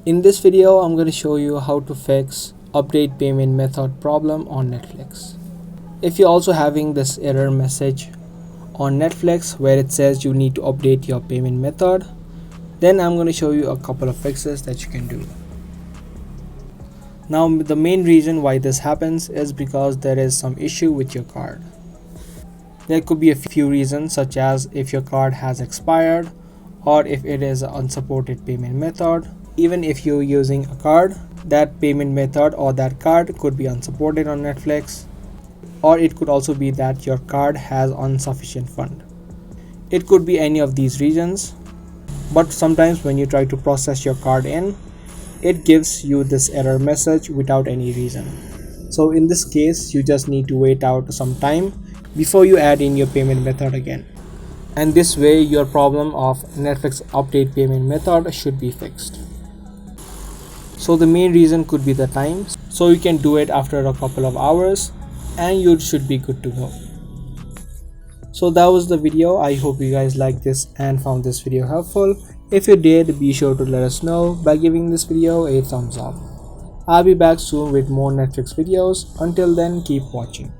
In this video, I'm going to show you how to fix update payment method problem on Netflix. If you're also having this error message on Netflix where it says you need to update your payment method, then I'm going to show you a couple of fixes that you can do. Now, the main reason why this happens is because there is some issue with your card. There could be a few reasons, such as if your card has expired or if it is an unsupported payment method. Even if you're using a card, that payment method or that card could be unsupported on Netflix, or it could also be that your card has insufficient fund. It could be any of these reasons, but sometimes when you try to process your card in, it gives you this error message without any reason. So in this case, you just need to wait out some time before you add in your payment method again. And this way your problem of Netflix update payment method should be fixed. So the main reason could be the time, so you can do it after a couple of hours and you should be good to go. So that was the video. I hope you guys liked this and found this video helpful. If you did, be sure to let us know by giving this video a thumbs up. I'll be back soon with more Netflix videos. Until then, keep watching.